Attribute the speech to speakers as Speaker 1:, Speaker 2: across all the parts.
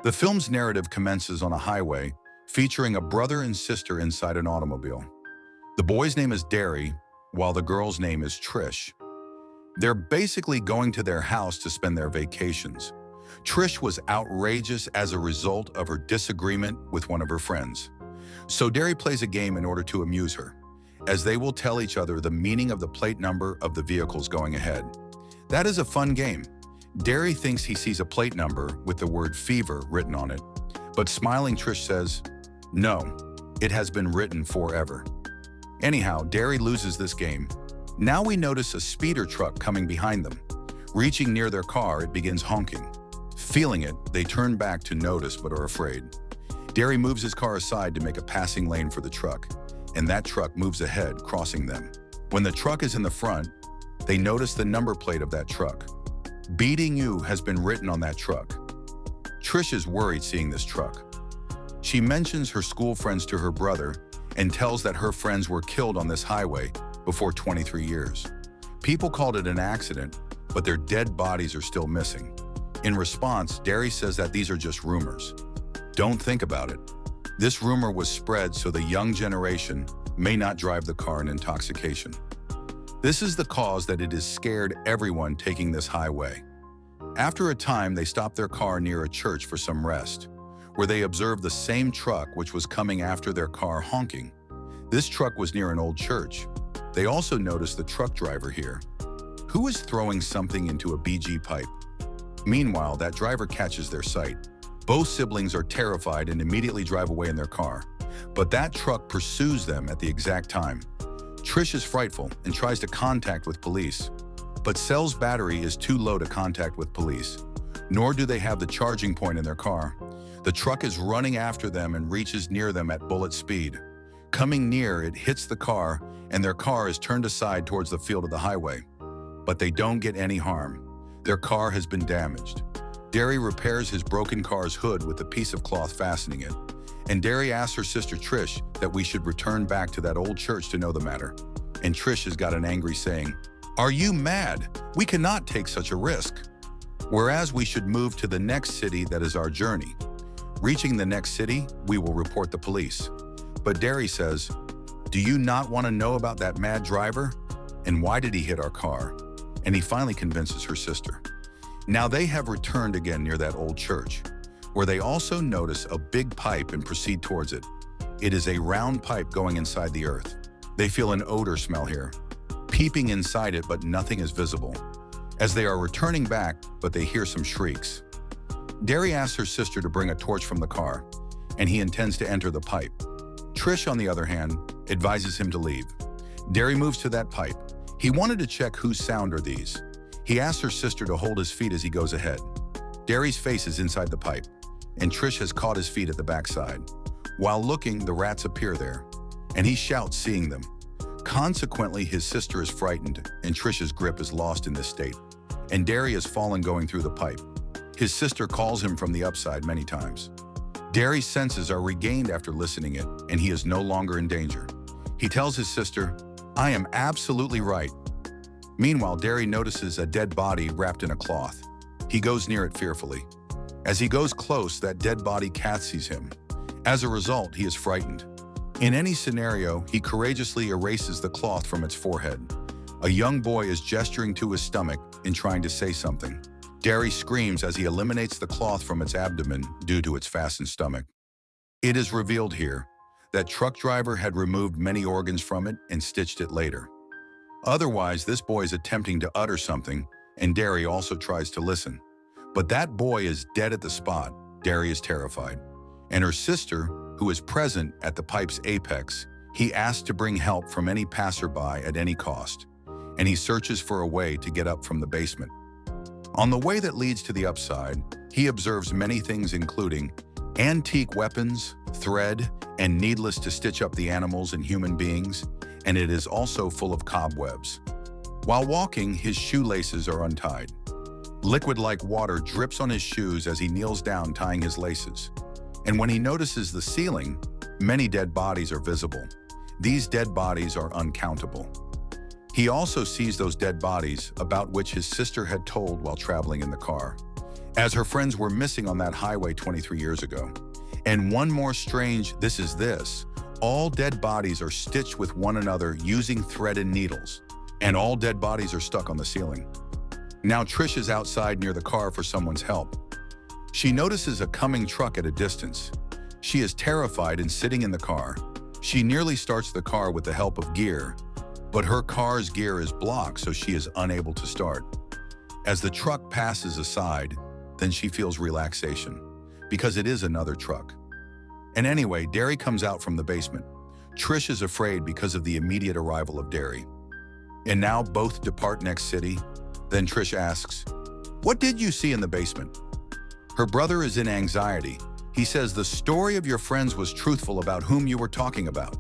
Speaker 1: The film's narrative commences on a highway featuring a brother and sister inside an automobile. The boy's name is Derry, while the girl's name is Trish. They're basically going to their house to spend their vacations. Trish was outrageous as a result of her disagreement with one of her friends. So Derry plays a game in order to amuse her, as they will tell each other the meaning of the plate number of the vehicles going ahead. That is a fun game. Derry thinks he sees a plate number with the word fever written on it, but smiling Trish says, "No, it has been written forever." Anyhow, Derry loses this game. Now we notice a speeder truck coming behind them. Reaching near their car, it begins honking. Feeling it, they turn back to notice but are afraid. Derry moves his car aside to make a passing lane for the truck, and that truck moves ahead, crossing them. When the truck is in the front, they notice the number plate of that truck. "Beating you" has been written on that truck. Trish is worried seeing this truck. She mentions her school friends to her brother and tells that her friends were killed on this highway before 23 years. People called it an accident, but their dead bodies are still missing. In response, Derry says that these are just rumors. Don't think about it. This rumor was spread so the young generation may not drive the car in intoxication. This is the cause that it has scared everyone taking this highway. After a time, they stopped their car near a church for some rest, where they observed the same truck which was coming after their car honking. This truck was near an old church. They also noticed the truck driver here, who is throwing something into a BG pipe. Meanwhile, that driver catches their sight. Both siblings are terrified and immediately drive away in their car, but that truck pursues them at the exact time. Trish is frightful and tries to contact with police, but Cell's battery is too low to contact with police, nor do they have the charging point in their car. The truck is running after them and reaches near them at bullet speed. Coming near, it hits the car, and their car is turned aside towards the field of the highway. But they don't get any harm. Their car has been damaged. Derry repairs his broken car's hood with a piece of cloth fastening it, and Derry asks her sister Trish that we should return back to that old church to know the matter. And Trish has got an angry saying, "Are you mad? We cannot take such a risk." Whereas we should move to the next city that is our journey. Reaching the next city, we will report the police. But Derry says, "Do you not want to know about that mad driver? And why did he hit our car?" And he finally convinces her sister. Now they have returned again near that old church, where they also notice a big pipe and proceed towards it. It is a round pipe going inside the earth. They feel an odor smell here. Peeping inside it, but nothing is visible. As they are returning back, but they hear some shrieks. Derry asks her sister to bring a torch from the car, and he intends to enter the pipe. Trish, on the other hand, advises him to leave. Derry moves to that pipe. He wanted to check whose sound are these. He asks her sister to hold his feet as he goes ahead. Derry's face is inside the pipe, and Trish has caught his feet at the backside. While looking, the rats appear there, and he shouts seeing them. Consequently, his sister is frightened, and Trish's grip is lost in this state, and Derry has fallen going through the pipe. His sister calls him from the upside many times. Derry's senses are regained after listening it, and he is no longer in danger. He tells his sister, "I am absolutely right." Meanwhile, Derry notices a dead body wrapped in a cloth. He goes near it fearfully. As he goes close, that dead body catsees him. As a result, he is frightened. In any scenario, he courageously erases the cloth from its forehead. A young boy is gesturing to his stomach and trying to say something. Derry screams as he eliminates the cloth from its abdomen due to its fastened stomach. It is revealed here that truck driver had removed many organs from it and stitched it later. Otherwise, this boy is attempting to utter something, and Derry also tries to listen. But that boy is dead at the spot. Derry is terrified. And her sister, who is present at the pipe's apex, he asks to bring help from any passerby at any cost, and he searches for a way to get up from the basement. On the way that leads to the upside, he observes many things including antique weapons, thread, and needles to stitch up the animals and human beings, and it is also full of cobwebs. While walking, his shoelaces are untied. Liquid-like water drips on his shoes as he kneels down tying his laces. And when he notices the ceiling, many dead bodies are visible. These dead bodies are uncountable. He also sees those dead bodies about which his sister had told while traveling in the car. as her friends were missing on that highway 23 years ago. And one more strange, this. All dead bodies are stitched with one another using thread and needles. And all dead bodies are stuck on the ceiling. Now Trish is outside near the car for someone's help. She notices a coming truck at a distance. She is terrified and sitting in the car. She nearly starts the car with the help of gear, but her car's gear is blocked, so she is unable to start. As the truck passes aside, then she feels relaxation, because it is another truck. And anyway, Derry comes out from the basement. Trish is afraid because of the immediate arrival of Derry. And now both depart next city. Then Trish asks, "What did you see in the basement?" Her brother is in anxiety. He says the story of your friends was truthful about whom you were talking about.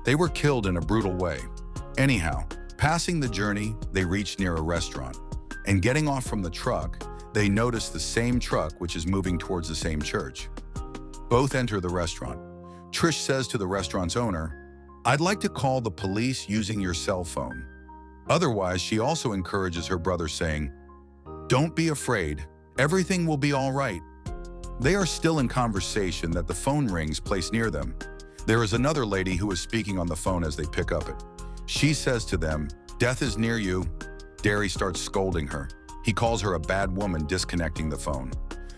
Speaker 1: They were killed in a brutal way. Anyhow, passing the journey, they reach near a restaurant. And getting off from the truck, they notice the same truck which is moving towards the same church. Both enter the restaurant. Trish says to the restaurant's owner, "I'd like to call the police using your cell phone." Otherwise, she also encourages her brother, saying, "Don't be afraid. Everything will be all right." They are still in conversation that the phone rings placed near them. There is another lady who is speaking on the phone as they pick up it. She says to them, "Death is near you." Derry starts scolding her. He calls her a bad woman, disconnecting the phone.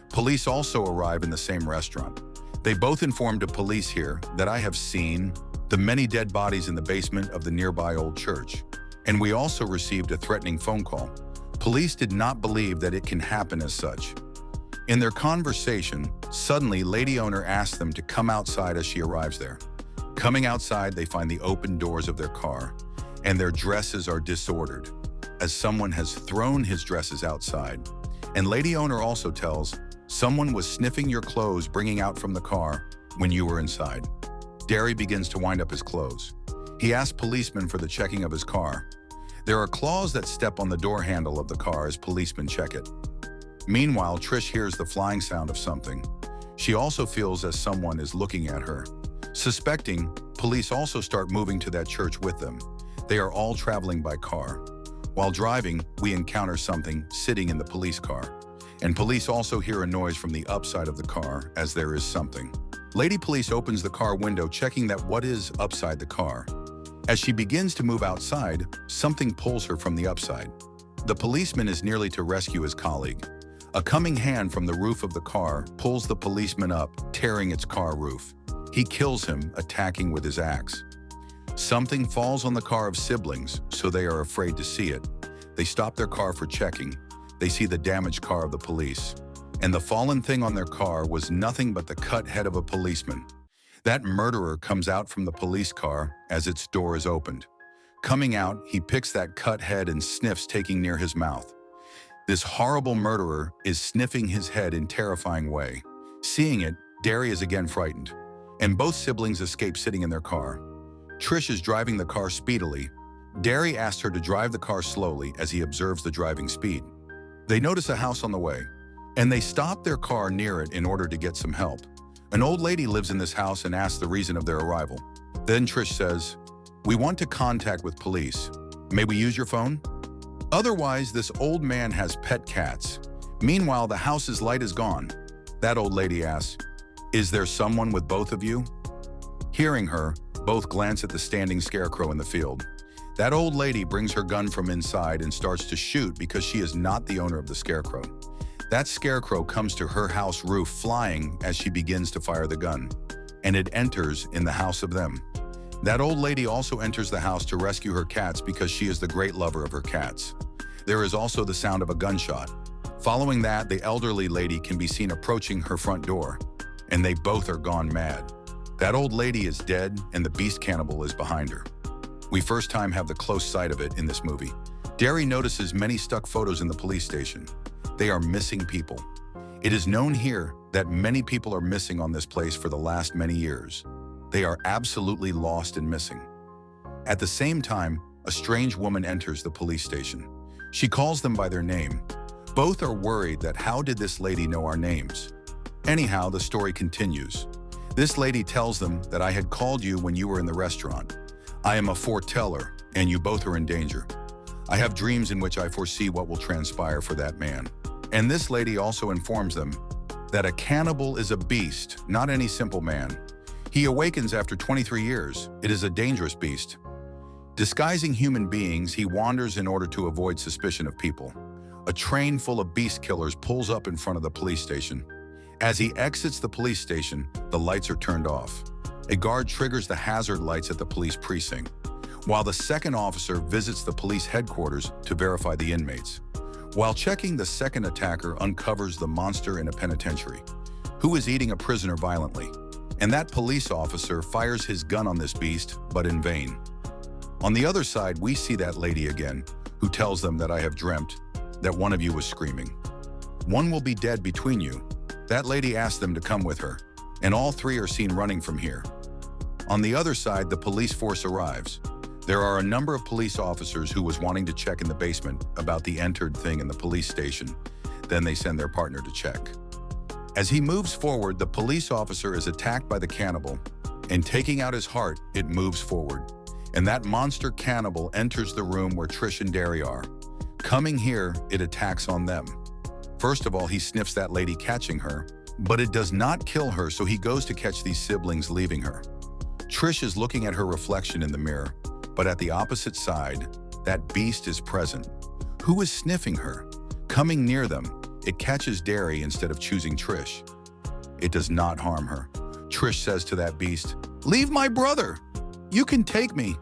Speaker 1: Police also arrive in the same restaurant. They both inform to police here that I have seen the many dead bodies in the basement of the nearby old church. And we also received a threatening phone call. Police did not believe that it can happen as such. In their conversation, suddenly lady owner asks them to come outside as she arrives there. Coming outside, they find the open doors of their car, and their dresses are disordered, as someone has thrown his dresses outside. And lady owner also tells, "Someone was sniffing your clothes bringing out from the car when you were inside." Derry begins to wind up his clothes. He asks policemen for the checking of his car. There are claws that step on the door handle of the car as policemen check it. Meanwhile, Trish hears the flying sound of something. She also feels as someone is looking at her. Suspecting, police also start moving to that church with them. They are all traveling by car. While driving, we encounter something sitting in the police car. And police also hear a noise from the upside of the car, as there is something. Lady police opens the car window, checking that what is upside the car. As she begins to move outside, something pulls her from the upside. The policeman is nearly to rescue his colleague. A coming hand from the roof of the car pulls the policeman up, tearing its car roof. He kills him, attacking with his axe. Something falls on the car of siblings, so they are afraid to see it. They stop their car for checking. They see the damaged car of the police. And the fallen thing on their car was nothing but the cut head of a policeman. That murderer comes out from the police car as its door is opened. Coming out, he picks that cut head and sniffs, taking near his mouth. This horrible murderer is sniffing his head in a terrifying way. Seeing it, Derry is again frightened, and both siblings escape sitting in their car. Trish is driving the car speedily. Derry asks her to drive the car slowly as he observes the driving speed. They notice a house on the way, and they stop their car near it in order to get some help. An old lady lives in this house and asks the reason of their arrival. Then Trish says, "We want to contact with police. May we use your phone?" Otherwise, this old man has pet cats. Meanwhile, the house's light is gone. That old lady asks, "Is there someone with both of you?" Hearing her, both glance at the standing scarecrow in the field. That old lady brings her gun from inside and starts to shoot because she is not the owner of the scarecrow. That scarecrow comes to her house roof flying as she begins to fire the gun, and it enters in the house of them. That old lady also enters the house to rescue her cats because she is the great lover of her cats. There is also the sound of a gunshot. Following that, the elderly lady can be seen approaching her front door, and they both are gone mad. That old lady is dead, and the beast cannibal is behind her. We first time have the close sight of it in this movie. Derry notices many stuck photos in the police station. They are missing people. It is known here that many people are missing on this place for the last many years. They are absolutely lost and missing. At the same time, a strange woman enters the police station. She calls them by their name. Both are worried that how did this lady know our names? Anyhow, the story continues. This lady tells them that I had called you when you were in the restaurant. I am a foreteller, and you both are in danger. I have dreams in which I foresee what will transpire for that man. And this lady also informs them that a cannibal is a beast, not any simple man. He awakens after 23 years. It is a dangerous beast. Disguising human beings, he wanders in order to avoid suspicion of people. A train full of beast killers pulls up in front of the police station. As he exits the police station, the lights are turned off. A guard triggers the hazard lights at the police precinct, while the second officer visits the police headquarters to verify the inmates. While checking, the second attacker uncovers the monster in a penitentiary, who is eating a prisoner violently. And that police officer fires his gun on this beast, but in vain. On the other side, we see that lady again, who tells them that I have dreamt that one of you was screaming. One will be dead between you. That lady asks them to come with her, and all three are seen running from here. On the other side, the police force arrives. There are a number of police officers who was wanting to check in the basement about the entered thing in the police station. Then they send their partner to check. As he moves forward, the police officer is attacked by the cannibal, and taking out his heart, it moves forward. And that monster cannibal enters the room where Trish and Derry are. Coming here, it attacks on them. First of all, he sniffs that lady catching her, but it does not kill her, so he goes to catch these siblings leaving her. Trish is looking at her reflection in the mirror, but at the opposite side, that beast is present. Who is sniffing her? Coming near them, it catches Derry instead of choosing Trish. It does not harm her. Trish says to that beast, "Leave my brother! You can take me!"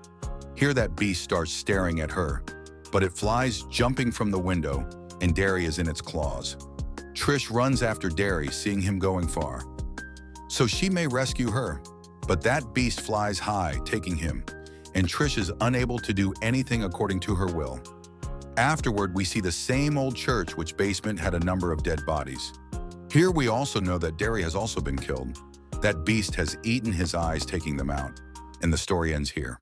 Speaker 1: Here that beast starts staring at her, but it flies, jumping from the window, and Derry is in its claws. Trish runs after Derry, seeing him going far. So she may rescue her, but that beast flies high, taking him, and Trish is unable to do anything according to her will. Afterward, we see the same old church, which basement had a number of dead bodies. Here we also know that Derry has also been killed. That beast has eaten his eyes, taking them out, and the story ends here.